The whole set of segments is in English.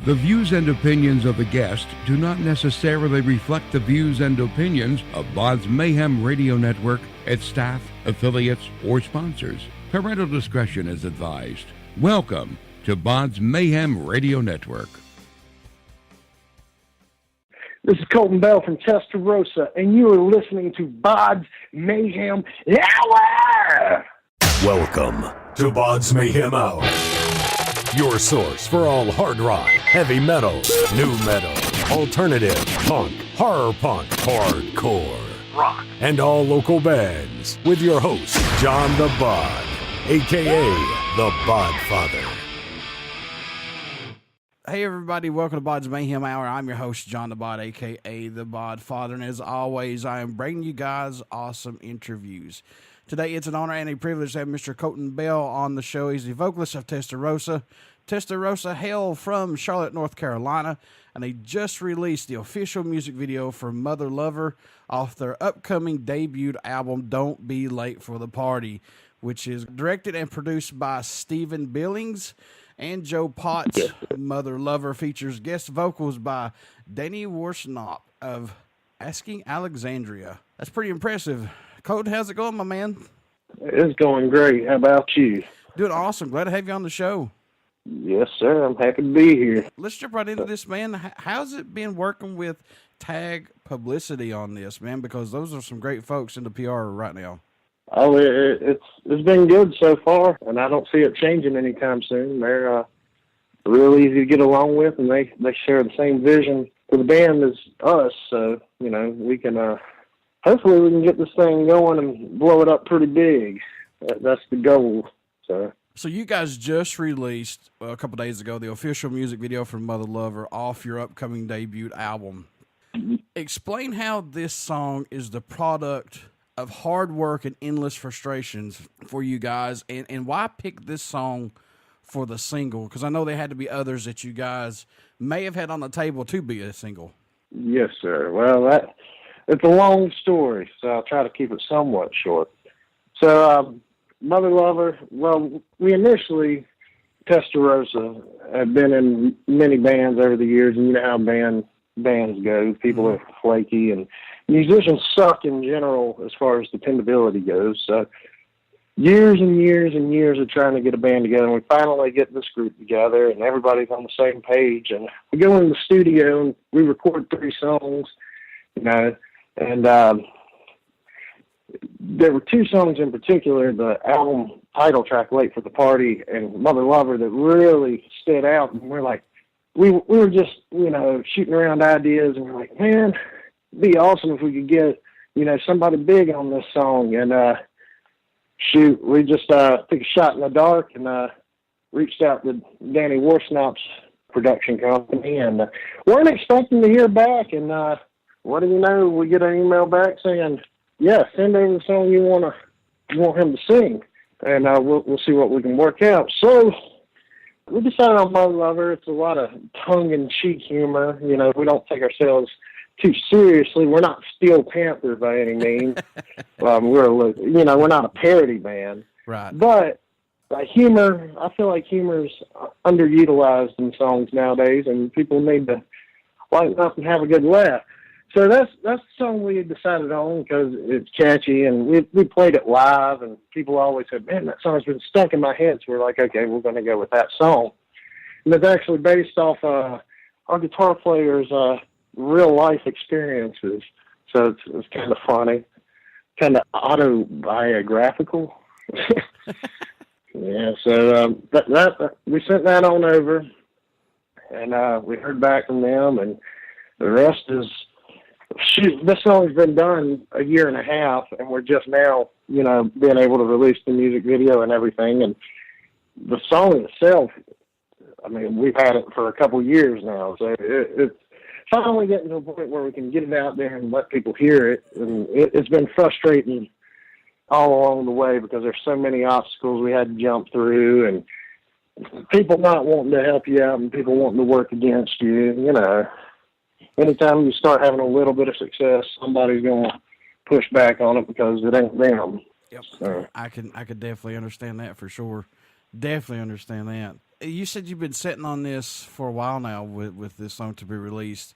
The views and opinions of the guest do not necessarily reflect the views and opinions of BODS Mayhem Radio Network, its staff, affiliates, or sponsors. Parental discretion is advised. Welcome to BODS Mayhem Radio Network. This is Colten Bell from Testarossa, and you are listening to BODS Mayhem Hour! Welcome to BODS Mayhem Hour, your source for all hard rock, heavy metal, new metal, alternative, punk, horror punk, hardcore, rock, and all local bands, with your host, John the Bod, a.k.a. the Bodfather. Hey everybody, welcome to BODS Mayhem Hour. I'm your host, John the Bod, a.k.a. the Bodfather, and as always, I am bringing you guys awesome interviews. Today, it's an honor and a privilege to have Mr. Colten Bell on the show. He's the vocalist of Testarossa. Testarossa hail from Charlotte, North Carolina, and they just released the official music video for Motherlover off their upcoming debut album, Don't Be Late for the Party, which is directed and produced by Stephen Billings and Joe Potts. Motherlover features guest vocals by Danny Worsnop of Asking Alexandria. That's pretty impressive. Colten, how's it going, my man? It's going great. How about you? Doing awesome. Glad to have you on the show. Yes, sir. I'm happy to be here. Let's jump right into this, man. How's it been working with Tag Publicity on this, man? Because those are some great folks in the PR right now. Oh, it's been good so far, and I don't see it changing anytime soon. They're real easy to get along with, and they share the same vision for the band as us. So, you know, we can hopefully we can get this thing going and blow it up pretty big. That's the goal. So you guys just released a couple days ago the official music video for Motherlover off your upcoming debut album. Explain how this song is the product of hard work and endless frustrations for you guys, and why pick this song for the single? Because I know there had to be others that you guys may have had on the table to be a single. Yes, sir. Well, it's a long story, so I'll try to keep it somewhat short. So, Motherlover, well, we initially, Testarossa, have been in many bands over the years, and you know how bands go. People are flaky, and musicians suck in general as far as dependability goes. So years and years and years of trying to get a band together, and we finally get this group together, and everybody's on the same page. And we go in the studio, and we record 3 songs, you know, and there were 2 songs in particular, the album title track, Late for the Party, and Motherlover, that really stood out. And we're like, we were just, you know, shooting around ideas, and we're like, man, it'd be awesome if we could get, you know, somebody big on this song. And shoot, we just took a shot in the dark and reached out to Danny Worsnop's production company, and weren't expecting to hear back. And what do you know? We get an email back saying, yeah, send over the song you want him to sing, and we'll see what we can work out. So we decided on Motherlover. It's a lot of tongue-in-cheek humor. You know, we don't take ourselves too seriously. We're not Steel Panther by any means. We're not a parody band. Right. But humor, I feel like humor's underutilized in songs nowadays, and people need to lighten up and have a good laugh. So that's the song we decided on because it's catchy, and we played it live, and people always said, man, that song's been stuck in my head. So we're like, okay, we're going to go with that song. And it's actually based off our guitar player's real-life experiences. So it's kind of funny, kind of autobiographical. Yeah, so we sent that on over, and we heard back from them, and the rest is... Shoot, this song's been done a year and a half, and we're just now, you know, being able to release the music video and everything. And the song itself, I mean, we've had it for a couple years now, so it's finally getting to a point where we can get it out there and let people hear it. And it's been frustrating all along the way because there's so many obstacles we had to jump through, and people not wanting to help you out and people wanting to work against you, you know. Anytime you start having a little bit of success, somebody's going to push back on it because it ain't them. Yep. So. I could definitely understand that for sure. Definitely understand that. you said you've been sitting on this for a while now with this song to be released.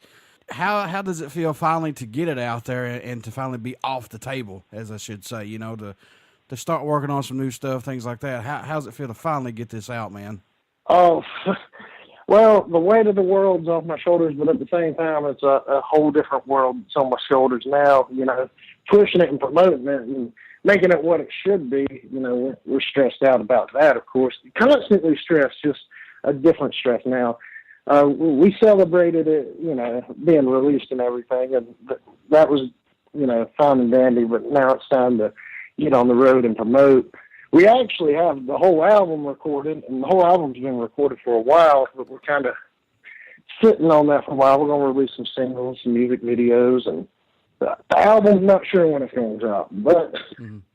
How does it feel finally to get it out there and to finally be off the table, as I should say, you know, to start working on some new stuff, things like that? How's it feel to finally get this out, man? Oh, well, the weight of the world's off my shoulders, but at the same time, it's a whole different world that's on my shoulders now, you know, pushing it and promoting it and making it what it should be. You know, we're stressed out about that, of course. Constantly stressed, just a different stress now. We celebrated it, you know, being released and everything, and that was, you know, fine and dandy, but now it's time to get on the road and promote. We actually have the whole album recorded, and the whole album's been recorded for a while, but we're kind of sitting on that for a while. We're going to release some singles, some music videos, and the album's not sure when it's going to drop, but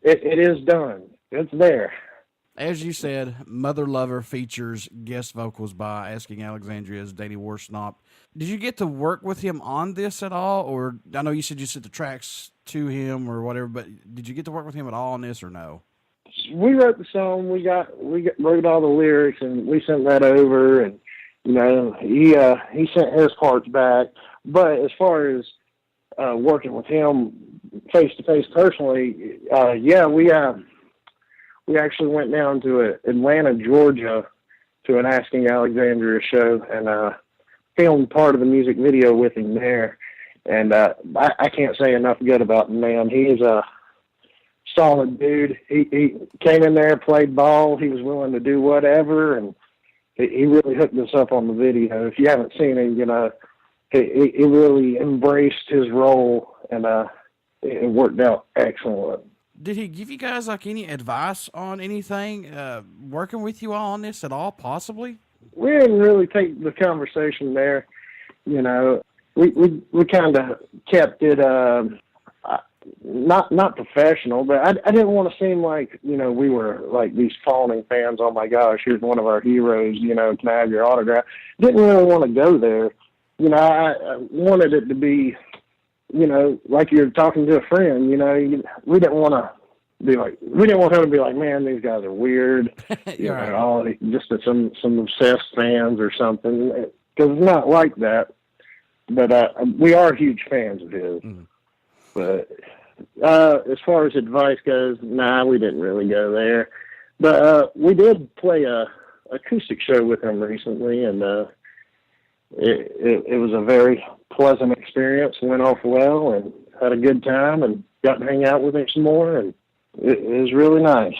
it is done. It's there. As you said, Motherlover features guest vocals by Asking Alexandria's Danny Worsnop. Did you get to work with him on this at all? Or I know you said you sent the tracks to him or whatever, but did you get to work with him at all on this or no? We wrote the song. We wrote all the lyrics, and we sent that over. And you know, he sent his parts back. But as far as working with him face to face personally, we actually went down to Atlanta, Georgia, to an Asking Alexandria show and filmed part of the music video with him there. And I can't say enough good about him, man. He's a solid dude. He came in there, played ball. He was willing to do whatever, and he really hooked us up on the video. If you haven't seen it, you know, he really embraced his role, and it worked out excellent. Did he give you guys like any advice on anything working with you all on this at all, possibly? We didn't really take the conversation there. You know, we kind of kept it not professional, but I didn't want to seem like, you know, we were like these fawning fans. Oh my gosh, here's one of our heroes, you know, can I have your autograph? Didn't really want to go there. You know, I wanted it to be, you know, like you're talking to a friend, you know. We didn't want him to be like, man, these guys are weird, you know, all, just some obsessed fans or something, because it's not like that. But we are huge fans of his. Mm-hmm. But as far as advice goes, nah, we didn't really go there. But we did play a acoustic show with him recently, and it was a very pleasant experience. Went off well, and had a good time, and got to hang out with him some more, and it was really nice.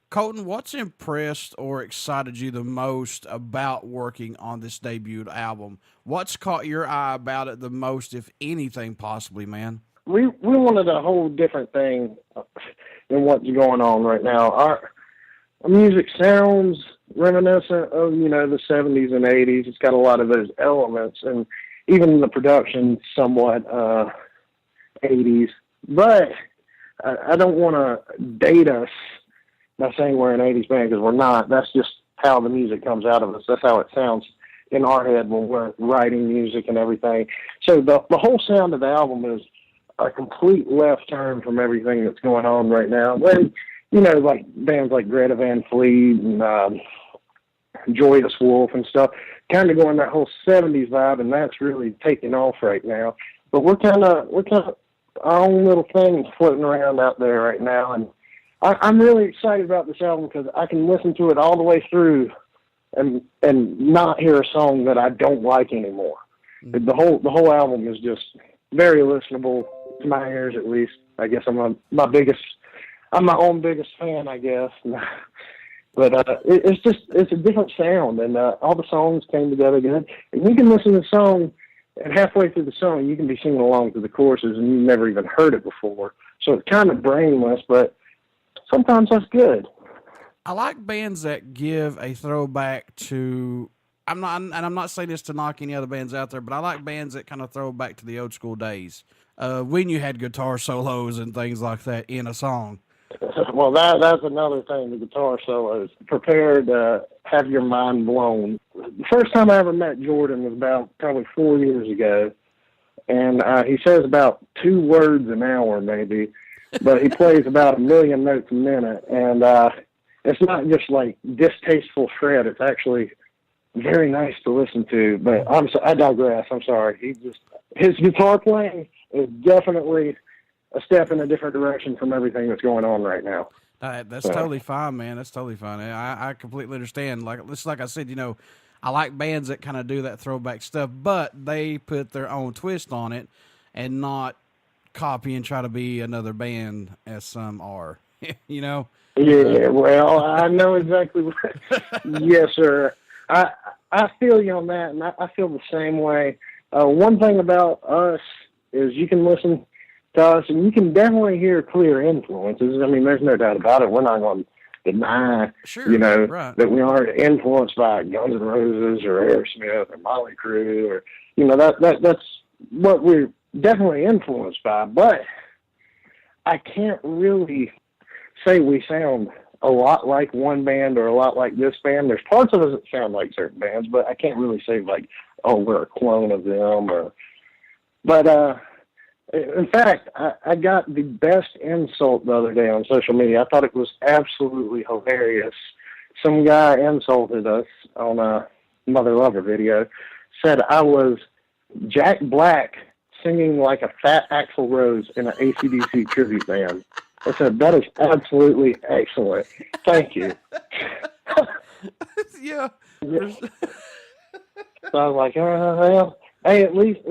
Colten, what's impressed or excited you the most about working on this debut album? What's caught your eye about it the most, if anything, possibly, man? We wanted a whole different thing than what's going on right now. Our music sounds reminiscent of, you know, the 70s and 80s. It's got a lot of those elements, and even the production somewhat 80s. But I don't want to date us by saying we're an 80s band, because we're not. That's just how the music comes out of us. That's how it sounds in our head when we're writing music and everything. So the whole sound of the album is a complete left turn from everything that's going on right now. When, you know, like bands like Greta Van Fleet and Joyous Wolf and stuff, kind of going that whole 70s vibe, and that's really taking off right now. But we're kind of our own little thing floating around out there right now, and I'm really excited about this album because I can listen to it all the way through and not hear a song that I don't like anymore. Mm-hmm. The whole album is just very listenable to my ears, at least. I guess I'm my own biggest fan, I guess. But it's a different sound, and all the songs came together good. And you can listen to the song, and halfway through the song, you can be singing along to the choruses, and you've never even heard it before. So it's kind of brainless, but sometimes that's good. I like bands that give a throwback to. I'm not saying this to knock any other bands out there, but I like bands that kind of throw back to the old school days when you had guitar solos and things like that in a song. Well, that's another thing. The guitar solos. Prepare to have your mind blown. The first time I ever met Jordan was about probably 4 years ago, and he says about 2 words an hour, maybe, but he plays about 1 million notes a minute, and it's not just like distasteful shred. It's actually very nice to listen to. But I digress. I'm sorry. His guitar playing is definitely a step in a different direction from everything that's going on right now. That's totally fine, man. That's totally fine. I completely understand. Like I said, you know, I like bands that kind of do that throwback stuff, but they put their own twist on it and not copy and try to be another band as some are, you know? Yeah, well, I know exactly what. Yes, sir. I feel you on that, and I feel the same way. One thing about us is you can listen to us, and you can definitely hear clear influences. I mean, there's no doubt about it. We're not going to deny, sure, you know, right, that we aren't influenced by Guns N' Roses or Aerosmith or Motley Crue, or, you know, that's what we're definitely influenced by. But I can't really say we sound a lot like one band or a lot like this band. There's parts of us that sound like certain bands, but I can't really say like, oh, we're a clone of them. But in fact, I got the best insult the other day on social media. I thought it was absolutely hilarious. Some guy insulted us on a Motherlover video, said I was Jack Black singing like a fat Axl Rose in an AC/DC tribute band. I said, that is absolutely excellent. Thank you. yeah. So I was like, well, hey, at least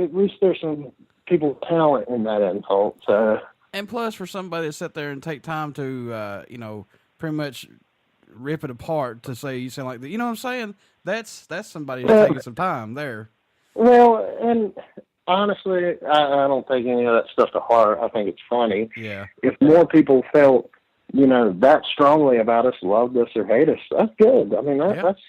there's some people's talent in that insult. So. And plus, for somebody to sit there and take time to, you know, pretty much rip it apart to say you sound like that, you know what I'm saying? That's somebody who's taking some time there. Well, and honestly, I don't take any of that stuff to heart. I think it's funny. Yeah. If more people felt, you know, that strongly about us, loved us or hate us, that's good. I mean, that's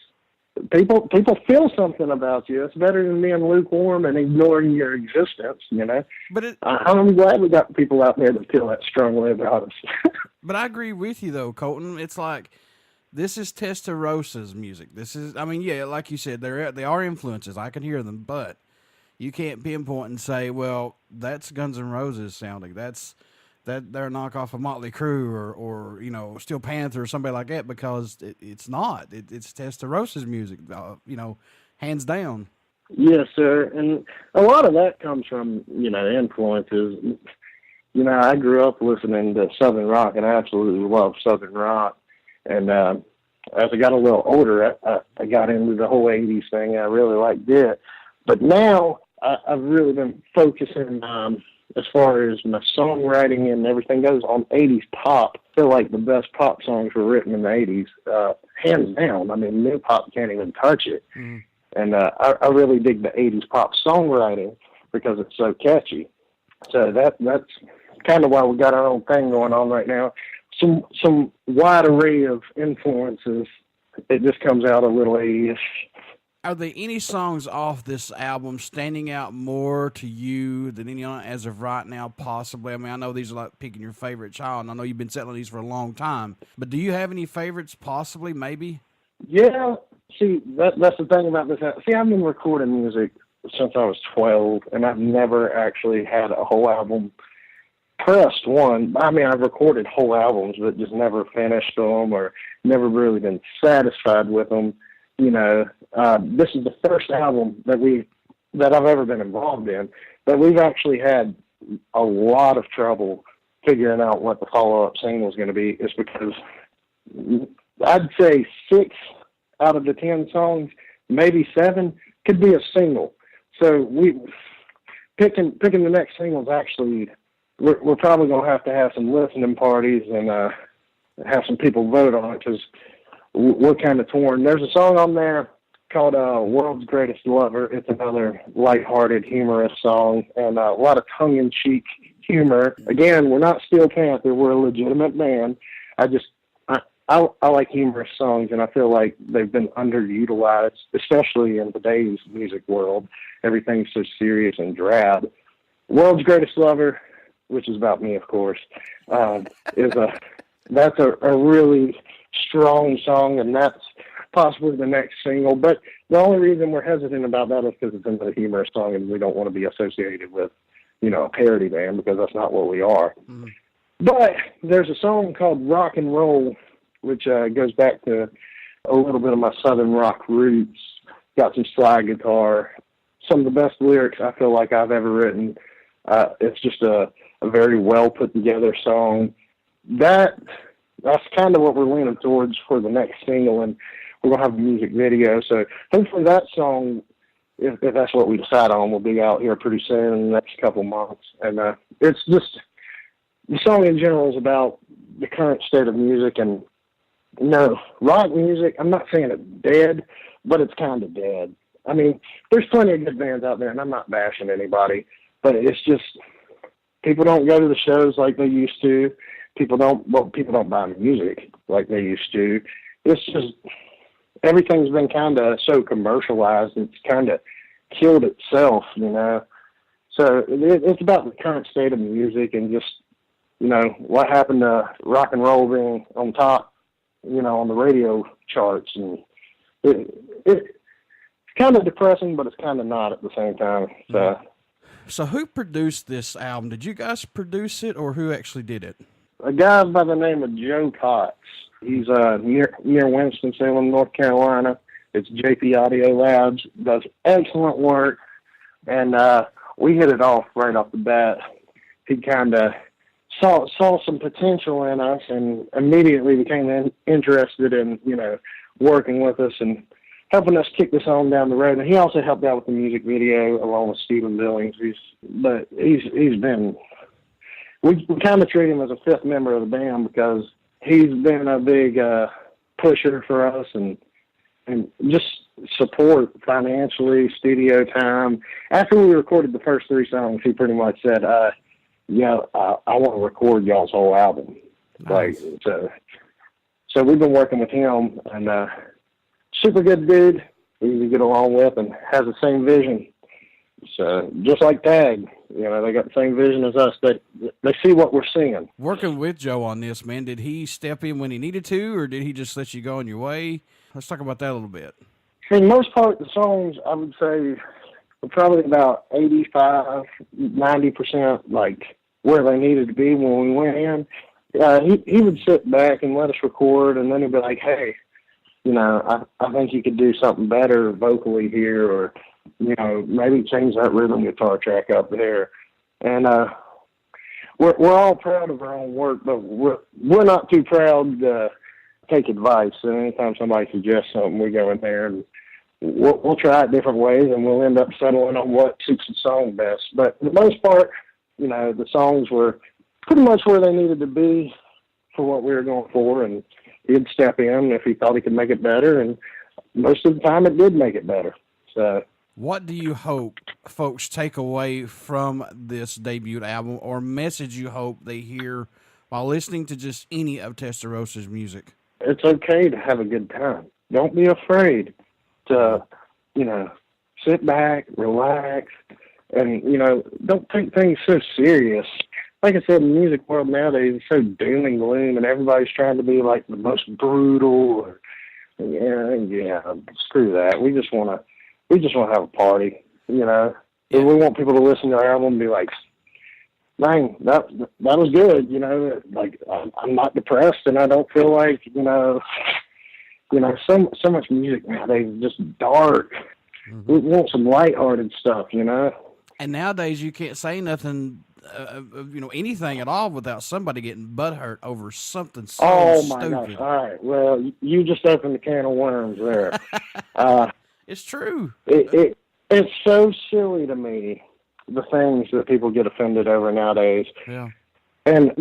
people feel something about you. It's better than being lukewarm and ignoring your existence, you know. But I'm glad we got people out there that feel that strongly about us. But I agree with you, though, Colten. It's like, this is Testarossa's music. This is, I mean, yeah, like you said, they are influences. I can hear them, but you can't pinpoint and say, well, that's Guns N' Roses sounding. That they're a knockoff of Motley Crue or you know, Steel Panther or somebody like that, because it's not. It's Testarossa's music, you know, hands down. Yes, sir. And a lot of that comes from, you know, influences. You know, I grew up listening to Southern rock, and I absolutely love Southern rock. And as I got a little older, I got into the whole 80s thing. I really liked it. But now I've really been focusing, as far as my songwriting and everything goes, on 80s pop. I feel like the best pop songs were written in the 80s, hands down. I mean, new pop can't even touch it. Mm. And I really dig the 80s pop songwriting because it's so catchy. So that's kind of why we got our own thing going on right now. Some wide array of influences. It just comes out a little 80s. Are there any songs off this album standing out more to you than any other as of right now, possibly? I mean, I know these are like picking your favorite child, and I know you've been settling these for a long time. But do you have any favorites, possibly, maybe? Yeah. See, that's the thing about this. See, I've been recording music since I was 12, and I've never actually had a whole album pressed one. I mean, I've recorded whole albums, but just never finished them or never really been satisfied with them. You know, this is the first album that I've ever been involved in, but we've actually had a lot of trouble figuring out what the follow-up single is going to be. Is because I'd say 6 out of the 10 songs, maybe 7, could be a single. So we picking the next singles. Actually, we're probably going to have some listening parties and have some people vote on it, because we're kind of torn. There's a song on there called World's Greatest Lover. It's another lighthearted, humorous song, and a lot of tongue-in-cheek humor. Again, we're not Steel Panther. We're a legitimate band. I like humorous songs, and I feel like they've been underutilized, especially in today's music world. Everything's so serious and drab. World's Greatest Lover, which is about me, of course, that's a really strong song, and that's possibly the next single. But the only reason we're hesitant about that is because it's a humorous song, and we don't want to be associated with, you know, a parody band, because that's not what we are. Mm-hmm. But there's a song called Rock and Roll which goes back to a little bit of my Southern rock roots. Got some slide guitar. Some of the best lyrics I feel like I've ever written. It's just a very well put together song. That's kind of what we're leaning towards for the next single, and we're going to have a music video. So hopefully that song, if that's what we decide on, will be out here pretty soon in the next couple months. And it's just, the song in general is about the current state of music. And, rock music, I'm not saying it's dead, but it's kind of dead. I mean, there's plenty of good bands out there, and I'm not bashing anybody, but it's just, people don't go to the shows like they used to. People don't buy music like they used to. It's just, everything's been kind of so commercialized. It's kind of killed itself, So it's about the current state of music and just, what happened to rock and roll being on top, on the radio charts. And it's kind of depressing, but it's kind of not at the same time. So who produced this album? Did you guys produce it, or who actually did it? A guy by the name of Joe Cox. He's near Winston-Salem, North Carolina. It's JP Audio Labs. Does excellent work, and we hit it off right off the bat. He kind of saw some potential in us, and immediately became interested in working with us and helping us kick this on down the road. And he also helped out with the music video along with Stephen Billings. He's been. We kind of treat him as a fifth member of the band because he's been a big pusher for us and just support financially, studio time. After we recorded the first 3 songs, he pretty much said, I want to record y'all's whole album. Nice. So we've been working with him, and super good dude, easy to get along with, and has the same vision. So just like Tag, they got the same vision as us. They see what we're seeing. Working with Joe on this, man, did he step in when he needed to, or did he just let you go on your way? Let's talk about that a little bit. For the most part, the songs, I would say, were probably about 85, 90%, like, where they needed to be when we went in. He would sit back and let us record, and then he'd be like, hey, I think you could do something better vocally here, or maybe change that rhythm guitar track up there. And we're all proud of our own work, but we're not too proud to take advice. And anytime somebody suggests something, we go in there and we'll try it different ways, and we'll end up settling on what suits the song best. But for the most part, the songs were pretty much where they needed to be for what we were going for, and he'd step in if he thought he could make it better, and most of the time it did make it better. So, what do you hope folks take away from this debut album, or message you hope they hear while listening to just any of Testarossa's music? It's okay to have a good time. Don't be afraid to, sit back, relax, and, don't take things so serious. Like I said, the music world nowadays is so doom and gloom, and everybody's trying to be like the most brutal. Screw that. We just want to have a party, And we want people to listen to our album and be like, "Dang, that was good," Like I'm not depressed, and I don't feel like so much music nowadays is just dark. Mm-hmm. We want some lighthearted stuff, And nowadays you can't say nothing. Anything at all without somebody getting butthurt over something so oh my stupid. Gosh! All right, well, you just opened a can of worms there. It's true. It's so silly to me, the things that people get offended over nowadays. Yeah, and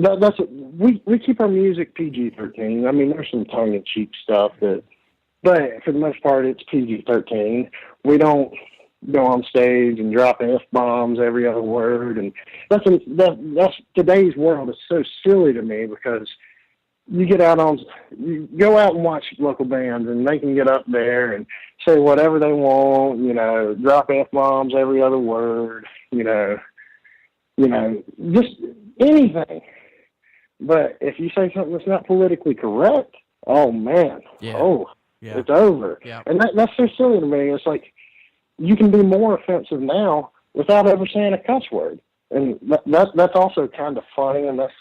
we keep our music PG-13. I mean, there's some tongue-in-cheek stuff but for the most part, it's PG-13. We don't go on stage and drop F-bombs every other word, and that's today's world is so silly to me because you go out and watch local bands, and they can get up there and say whatever they want, drop F-bombs every other word, just anything. But if you say something that's not politically correct, oh man, it's over. Yeah. And that's so silly to me. It's like, you can be more offensive now without ever saying a cuss word. And that's also kind of funny, and that's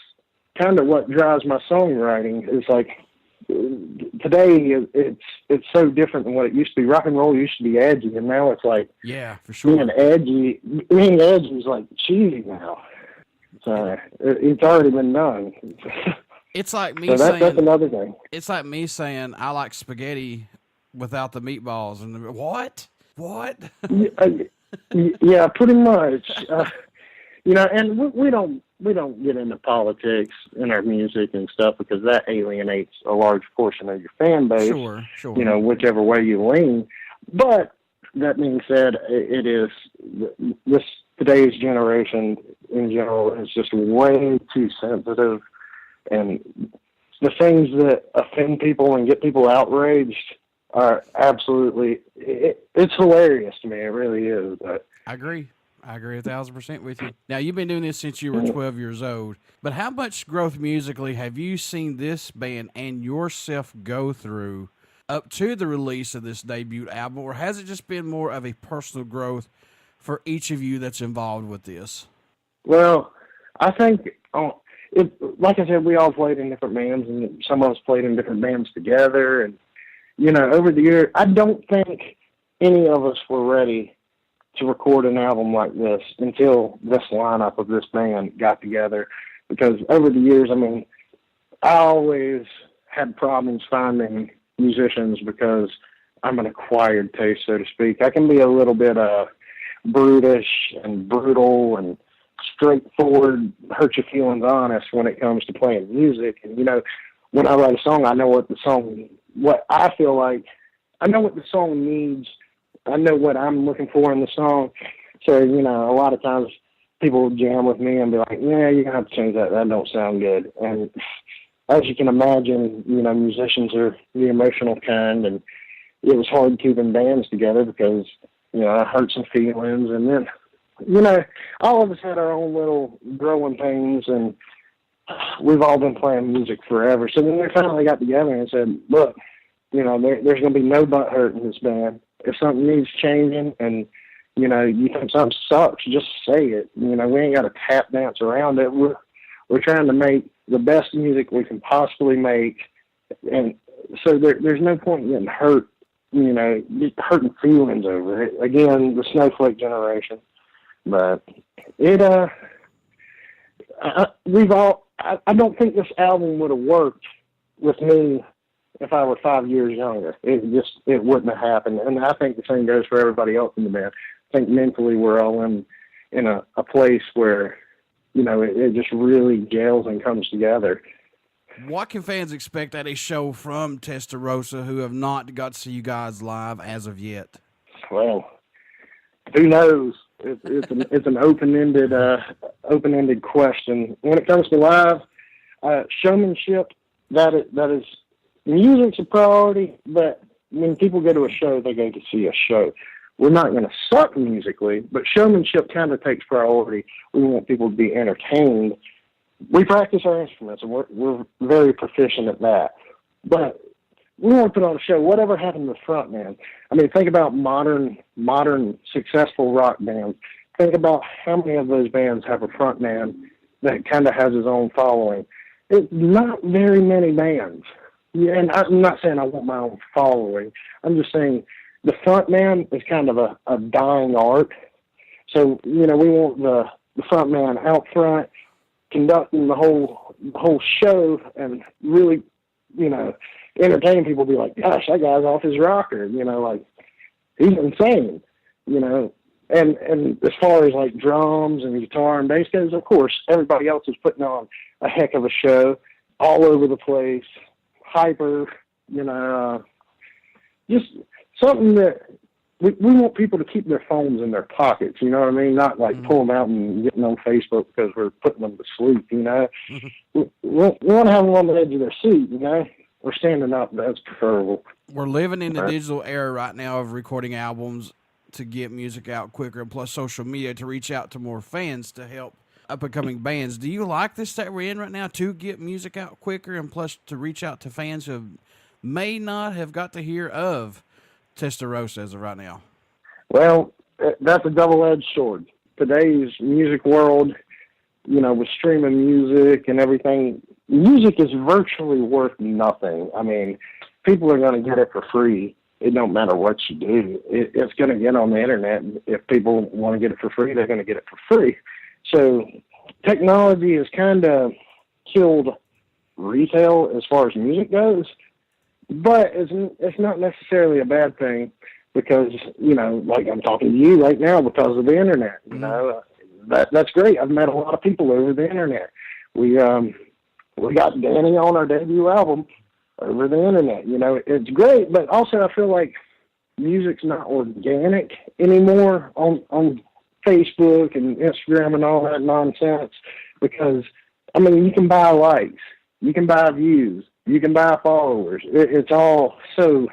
kind of what drives my songwriting. Is like, today it's so different than what it used to be. Rock and roll used to be edgy, and now it's like, yeah, for sure. Being edgy is like cheesy now. So it's already been done. It's like me so saying that's another thing. It's like me saying I like spaghetti without the meatballs, and what? Yeah, pretty much. And we don't get into politics in our music and stuff because that alienates a large portion of your fan base. Sure. Whichever way you lean. But that being said, it is this today's generation in general is just way too sensitive, and the things that offend people and get people outraged are absolutely, it's hilarious to me. It really is. But I agree 1,000% with you. Now, you've been doing this since you were 12 years old, but how much growth musically have you seen this band and yourself go through up to the release of this debut album, or has it just been more of a personal growth for each of you that's involved with this? Well, I think, like I said, we all played in different bands, and some of us played in different bands together, and over the years, I don't think any of us were ready to record an album like this until this lineup of this band got together. Because over the years, I always had problems finding musicians because I'm an acquired taste, so to speak. I can be a little bit brutish and brutal and straightforward, hurt your feelings honest when it comes to playing music. And, when I write a song, I know what I feel like, I know what the song needs. I know what I'm looking for in the song. So, a lot of times people will jam with me and be like, yeah, you're going to have to change that. That don't sound good. And as you can imagine, musicians are the emotional kind, and it was hard keeping bands together because, I hurt some feelings. And then, all of us had our own little growing pains, and we've all been playing music forever. So then we finally got together and said, look, there's going to be no butt hurt in this band. If something needs changing and, you think something sucks, just say it. We ain't got to tap dance around it. We're trying to make the best music we can possibly make. And so there's no point in getting hurt, hurting feelings over it. Again, the snowflake generation. But I don't think this album would have worked with me if I were 5 years younger. It wouldn't have happened. And I think the same goes for everybody else in the band. I think mentally we're all in a place where, it just really gels and comes together. What can fans expect at a show from Testarossa who have not got to see you guys live as of yet? Well, who knows? It's an open-ended question. When it comes to live, showmanship, that is music's a priority, but when people go to a show, they go to see a show. We're not going to suck musically, but showmanship kind of takes priority. We want people to be entertained. We practice our instruments, and we're very proficient at that. But we want to put on a show. Whatever happened to the front man? Think about modern successful rock bands. Think about how many of those bands have a front man that kind of has his own following. It's not very many bands. Yeah, and I'm not saying I want my own following. I'm just saying the front man is kind of a dying art. So, we want the front man out front conducting the whole show and really, entertain people, be like, gosh, that guy's off his rocker, he's insane, and as far as like drums and guitar and bass goes, of course, everybody else is putting on a heck of a show all over the place, hyper, just something that we want people to keep their phones in their pockets, not like pull them out and getting on Facebook because we're putting them to sleep, we want to have them on the edge of their seat, or standing up. That's preferable. We're living in the digital era right now of recording albums to get music out quicker, and plus social media to reach out to more fans to help up-and-coming bands. Do you like this that we're in right now to get music out quicker, and plus to reach out to fans who may not have got to hear of Testarossa as of right now? Well, that's a double-edged sword. Today's music world, with streaming music and everything, music is virtually worth nothing. I mean, people are going to get it for free. It don't matter what you do. It's going to get on the internet. If people want to get it for free, they're going to get it for free. So technology has kind of killed retail as far as music goes, but it's not necessarily a bad thing because, you know, like I'm talking to you right now because of the internet. You know, that's great. I've met a lot of people over the internet. We got Danny on our debut album over the internet. You know, it's great, but also I feel like music's not organic anymore on Facebook and Instagram and all that nonsense because, I mean, you can buy likes, you can buy views, you can buy followers. It's all so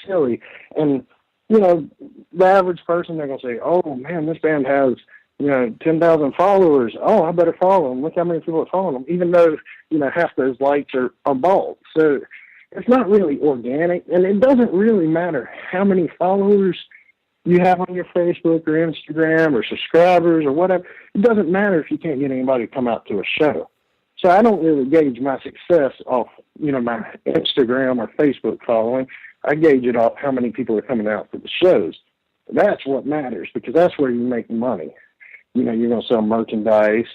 silly. And, you know, the average person, they're going to say, oh, man, this band has, you know, 10,000 followers. Oh, I better follow them. Look how many people are following them, even though, you know, half those likes are bought. So it's not really organic, and it doesn't really matter how many followers you have on your Facebook or Instagram or subscribers or whatever. It doesn't matter if you can't get anybody to come out to a show. So I don't really gauge my success off, you know, my Instagram or Facebook following. I gauge it off how many people are coming out to the shows. That's what matters because that's where you make money. You know, you're going to sell merchandise,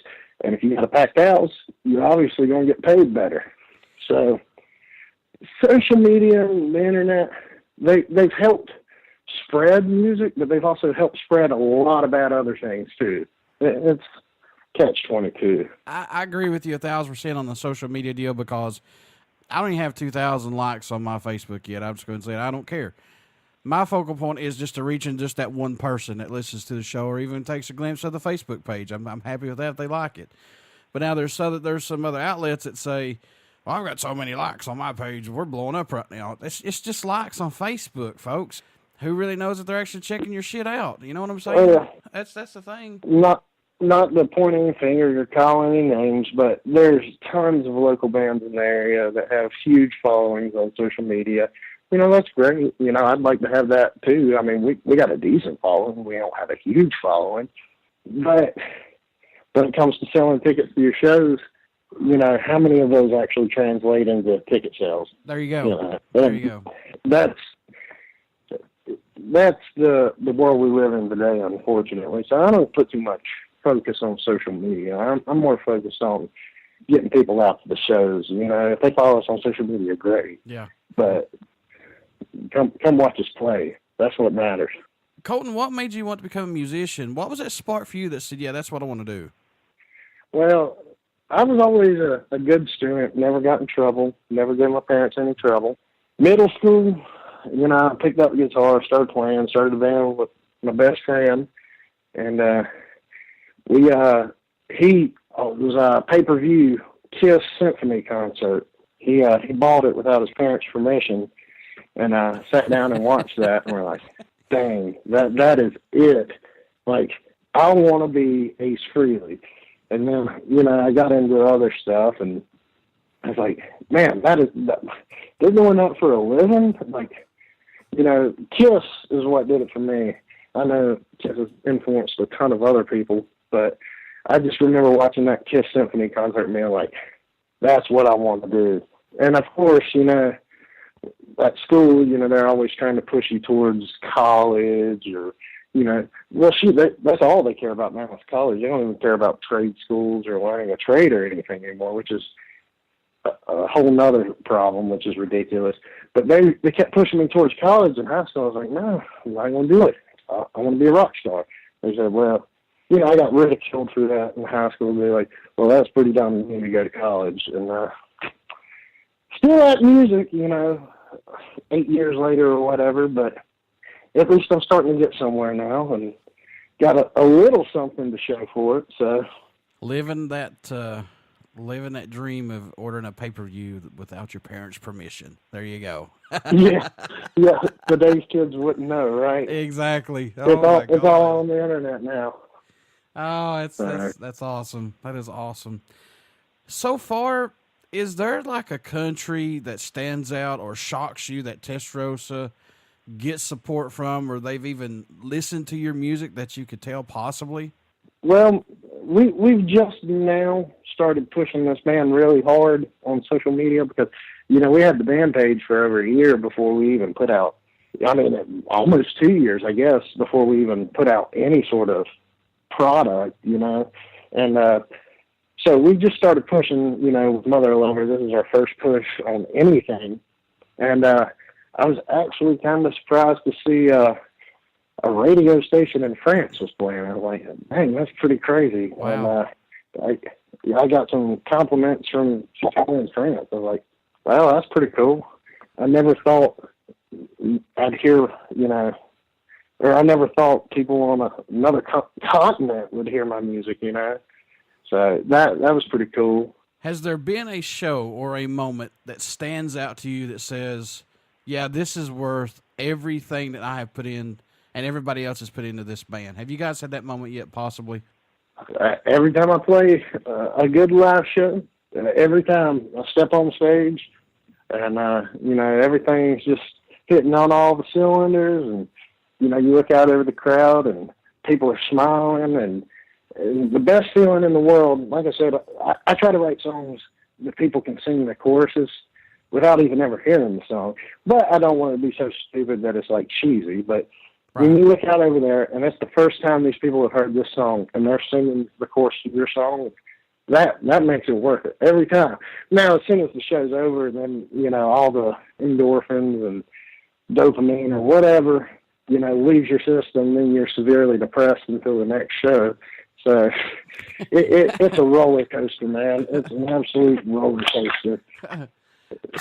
and if you got a packed house, you're obviously going to get paid better. So social media and the internet, they've helped spread music, but they've also helped spread a lot of bad other things too. It's catch-22. I agree with you 1,000% on the social media deal because I don't even have 2,000 likes on my Facebook yet. I'm just going to say I don't care. My focal point is just to reach in just that one person that listens to the show or even takes a glimpse of the Facebook page. I'm happy with that if they like it. But now there's some other outlets that say, well, I've got so many likes on my page. We're blowing up right now. It's just likes on Facebook, folks. Who really knows if they're actually checking your shit out? You know what I'm saying? That's the thing. Not the pointing finger or calling any names, but there's tons of local bands in the area that have huge followings on social media. You know, that's great. You know, I'd like to have that too. I mean, we got a decent following. We don't have a huge following. But when it comes to selling tickets to your shows, you know, how many of those actually translate into ticket sales? There you go. You know, there you go. That's the world we live in today, unfortunately. So I don't put too much focus on social media. I'm more focused on getting people out to the shows. You know, if they follow us on social media, great. Yeah. But come watch us play. That's what matters. Colten, what made you want to become a musician? What was that spark for you that said, yeah, that's what I want to do? Well, I was always a good student, never got in trouble, never gave my parents any trouble. Middle school, you know, I picked up the guitar, started playing, started a band with my best friend, and he was a pay-per-view Kiss Symphony concert. He bought it without his parents' permission, and I sat down and watched that, and we're like, dang, that is it. Like, I want to be Ace Frehley. And then, you know, I got into other stuff, and I was like, man, they're doing that for a living? Like, you know, Kiss is what did it for me. I know Kiss has influenced a ton of other people, but I just remember watching that Kiss Symphony concert and being like, that's what I want to do. And, of course, you know, at school, you know, they're always trying to push you towards college or, you know, well, shoot, that's all they care about now is college. They don't even care about trade schools or learning a trade or anything anymore, which is a whole nother problem, which is ridiculous. But they kept pushing me towards college and high school. I was like, no, I'm not going to do it. I want to be a rock star. They said, well, you know, I got ridiculed for that in high school. They're like, well, that's pretty dumb of you to go to college. And still at music, you know, 8 years later or whatever, but at least I'm starting to get somewhere now and got a little something to show for it. So living that dream of ordering a pay-per-view without your parents' permission. There you go. yeah. Today's kids wouldn't know, right? Exactly. It's all on the internet now. Oh, that's awesome. That is awesome. So far, is there like a country that stands out or shocks you that Testarossa get support from, or they've even listened to your music that you could tell possibly? Well, we've just now started pushing this band really hard on social media because, we had the band page for over a year before we even put out, almost 2 years, I guess, before we even put out any sort of product, and so we just started pushing, with Motherlover. This is our first push on anything, and I was actually kind of surprised to see a radio station in France was playing. I was like, dang, that's pretty crazy. Wow. And I got some compliments from people in France. I was like, well, that's pretty cool. I never thought I'd hear, or I never thought people on another continent would hear my music, So that was pretty cool. Has there been a show or a moment that stands out to you that says, yeah, this is worth everything that I have put in and everybody else has put into this band? Have you guys had that moment yet, possibly? Every time I play a good live show, every time I step on stage, and everything's just hitting on all the cylinders, and you look out over the crowd, and people are smiling, and the best feeling in the world. Like I said, I try to write songs that people can sing the choruses without even ever hearing the song, but I don't want to be so stupid that it's like cheesy. But when you look out over there, and it's the first time these people have heard this song, and they're singing the chorus of your song, that makes it worth it every time. Now, as soon as the show's over, then, all the endorphins and dopamine or whatever, leaves your system, then you're severely depressed until the next show. So it's a roller coaster, man. It's an absolute roller coaster.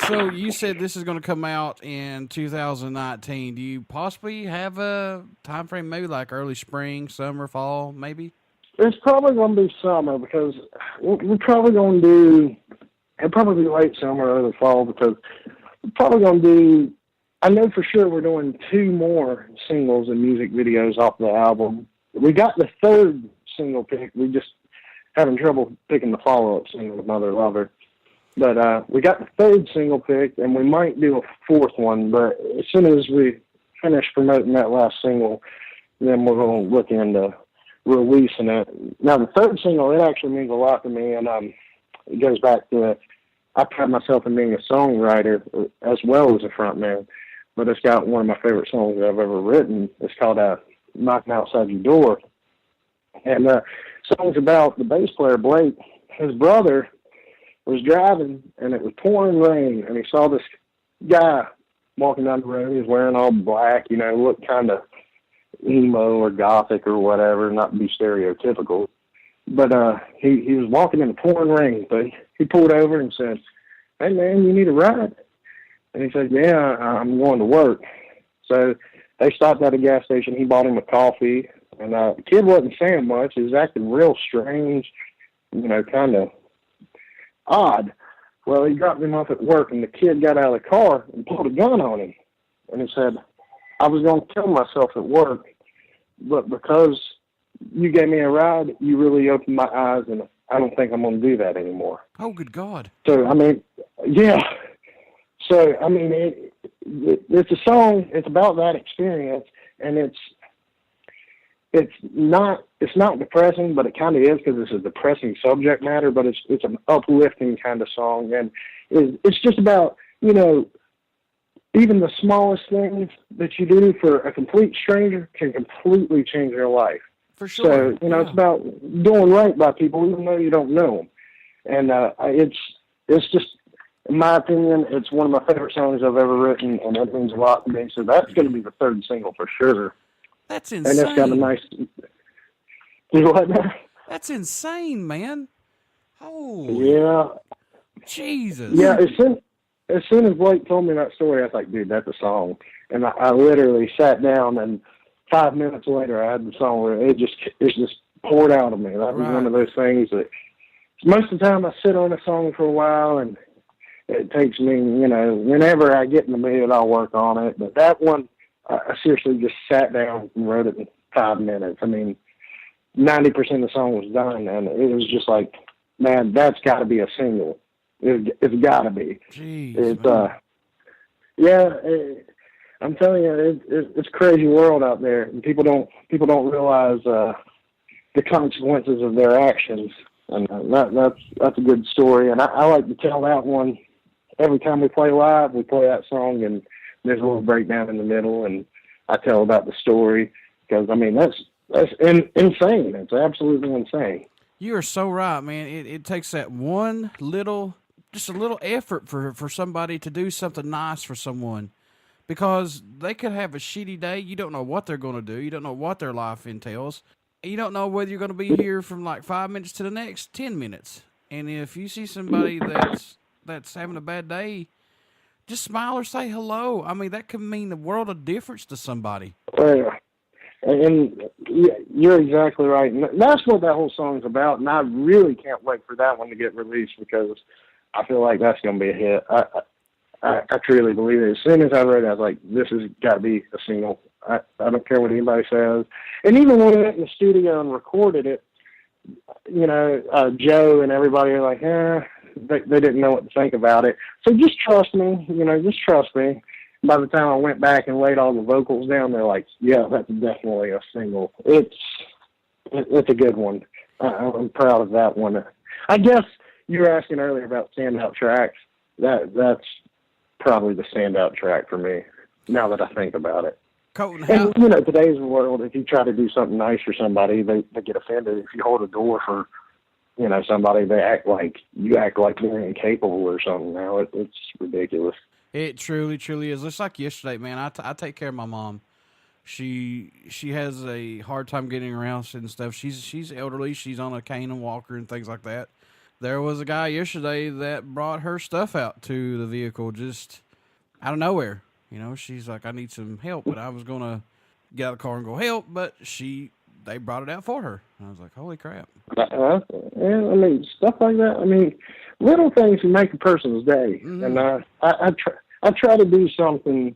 So you said this is going to come out in 2019. Do you possibly have a time frame, maybe like early spring, summer, fall, maybe? It's probably going to be summer because we're probably going to do, it'll probably be late summer or early fall because we're probably going to do, I know for sure we're doing 2 more singles and music videos off the album. We got the 3rd single pick. We just having trouble picking the follow-up single with Motherlover. But we got the 3rd single pick, and we might do a 4th one. But as soon as we finish promoting that last single, then we're going to look into releasing it. Now, the 3rd single, it actually means a lot to me, and it goes back to I pride myself in being a songwriter as well as a frontman. But it's got one of my favorite songs that I've ever written. It's called Knocking Outside Your Door. And the song's about the bass player, Blake. His brother was driving, and it was pouring rain, and he saw this guy walking down the road. He was wearing all black, looked kind of emo or gothic or whatever, not to be stereotypical. But he was walking in the pouring rain, but he pulled over and said, "Hey, man, you need a ride?" And he said, "Yeah, I'm going to work." So they stopped at a gas station. He bought him a coffee, and the kid wasn't saying much. He was acting real strange, kind of odd. Well, he dropped him off at work, and the kid got out of the car and pulled a gun on him. And he said, "I was going to kill myself at work, but because you gave me a ride, you really opened my eyes, and I don't think I'm going to do that anymore." Oh, good God. So, yeah. So, it's a song, it's about that experience, and it's not depressing, but it kind of is because it's a depressing subject matter, but it's an uplifting kind of song, and it's just about, even the smallest things that you do for a complete stranger can completely change their life. For sure. So, it's about doing right by people even though you don't know them. And it's just, in my opinion, it's one of my favorite songs I've ever written, and it means a lot to me. So that's going to be the 3rd single for sure. That's insane. And it's got a nice... You know what? That's insane, man. Oh. Yeah. Jesus. Yeah, as soon as Blake told me that story, I was like, dude, that's a song. And I literally sat down, and 5 minutes later, I had the song where it just poured out of me. That was one of those things that most of the time I sit on a song for a while, and it takes me, whenever I get in the mood, I'll work on it. But that one, I seriously just sat down and wrote it in 5 minutes. 90% of the song was done, and it was just like, man, that's got to be a single. It's got to be. Jeez, I'm telling you, it's a crazy world out there, and people don't realize the consequences of their actions. And that's a good story. And I like to tell that one every time we play live. We play that song, and there's a little breakdown in the middle, and I tell about the story because, I mean, that's insane. It's absolutely insane. You are so right, man. It takes that one little, just a little effort for somebody to do something nice for someone, because they could have a shitty day. You don't know what they're going to do. You don't know what their life entails. You don't know whether you're going to be here from like 5 minutes to the next 10 minutes. And if you see somebody that's having a bad day, just smile or say hello. I mean, that can mean the world of difference to somebody. Yeah. And you're exactly right. And that's what that whole song's about. And I really can't wait for that one to get released, because I feel like that's going to be a hit. I truly believe it. As soon as I wrote it, I was like, this has got to be a single. I don't care what anybody says. And even when we went in the studio and recorded it, Joe and everybody were like, they didn't know what to think about it. So just trust me, just trust me. By the time I went back and laid all the vocals down, they're like, yeah, that's definitely a single. It's a good one. I'm proud of that one. I guess you were asking earlier about standout tracks. That's probably the standout track for me, now that I think about it. Colten, and, today's world, if you try to do something nice for somebody, they get offended. If you hold a door for, somebody, they act like they're incapable or something now. It's ridiculous. It truly, truly is. Just like yesterday, man, I take care of my mom. She has a hard time getting around and stuff. She's elderly. She's on a cane and walker and things like that. There was a guy yesterday that brought her stuff out to the vehicle just out of nowhere. She's like, I need some help, but I was going to get out of the car and go help, but they brought it out for her. And I was like, holy crap. Yeah, I mean, stuff like that. I mean, little things can make a person's day. Mm-hmm. And I try to do something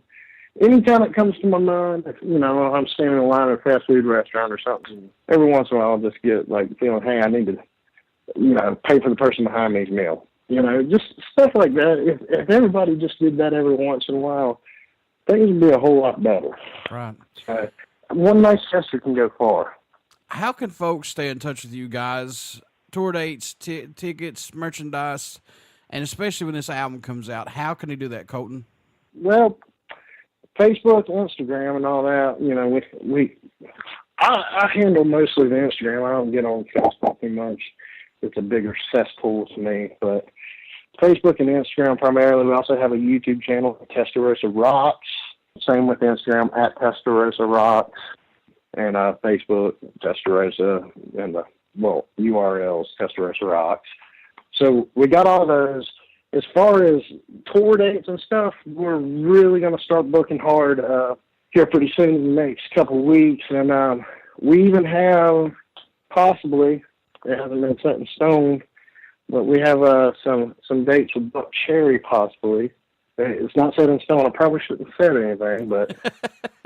anytime it comes to my mind. I'm standing in line at a fast food restaurant or something. Every once in a while, I'll just get like feeling, hey, I need to, pay for the person behind me's meal. Just stuff like that. If everybody just did that every once in a while, things would be a whole lot better. Right. One nice gesture can go far. How can folks stay in touch with you guys? Tour dates, tickets, merchandise, and especially when this album comes out, how can they do that, Colten? Well, Facebook, Instagram, and all that. I handle mostly the Instagram. I don't get on Facebook too much. It's a bigger cesspool to me. But Facebook and Instagram primarily. We also have a YouTube channel, Testarossa Rocks. Same with Instagram, at Testarossa Rocks. And Facebook, Testarossa, and the URLs, Testarossa Rocks. So we got all those. As far as tour dates and stuff, we're really going to start booking hard here pretty soon in the next couple of weeks. And we even have, possibly, it hasn't been set in stone, but we have some dates with Buck Cherry, possibly. It's not set in stone. I probably shouldn't have said anything, but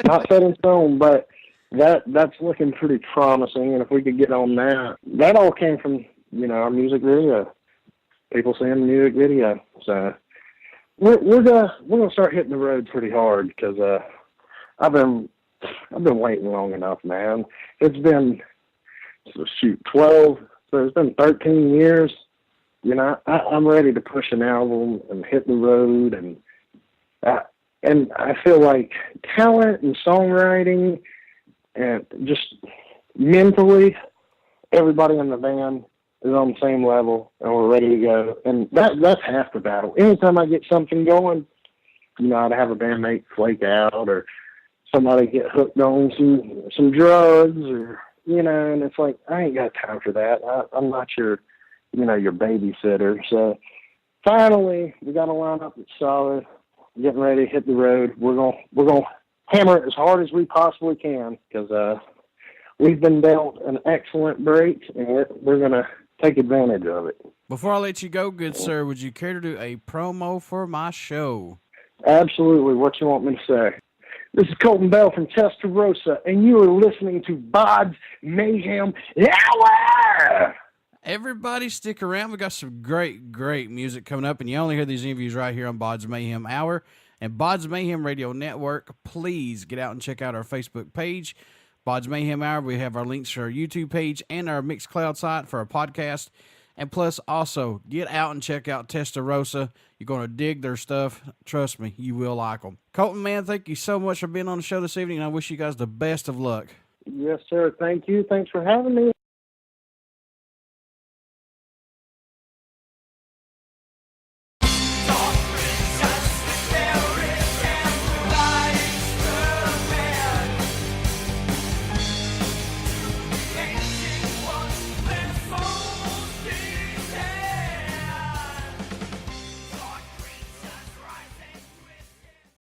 not set in stone. But that's looking pretty promising. And if we could get on that all came from, our music video. People seeing the music video. So we're gonna start hitting the road pretty hard, because I've been waiting long enough, man. It's been 12, so it's been 13 years. I'm ready to push an album and hit the road, and I feel like talent and songwriting and just mentally, everybody in the band is on the same level, and we're ready to go. And that's half the battle. Anytime I get something going, I'd have a bandmate flake out, or somebody get hooked on some drugs, or, and it's like, I ain't got time for that. I'm not your babysitter. So finally, we got a lineup that's solid, getting ready to hit the road. We're going to hammer it as hard as we possibly can, because we've been dealt an excellent break, and we're going to take advantage of it. Before I let you go, good sir, would you care to do a promo for my show? Absolutely. What you want me to say? This is Colten Bell from Testarossa, and you are listening to BODS Mayhem Hour! Everybody stick around. We got some great, great music coming up, and you only hear these interviews right here on BODS Mayhem Hour and BODS Mayhem Radio Network. Please get out and check out our Facebook page, BODS Mayhem Hour. We have our links to our YouTube page and our Mixcloud site for our podcast. And plus, also, get out and check out Testarossa. You're going to dig their stuff. Trust me, you will like them. Colten, man, thank you so much for being on the show this evening, and I wish you guys the best of luck. Yes, sir. Thank you. Thanks for having me.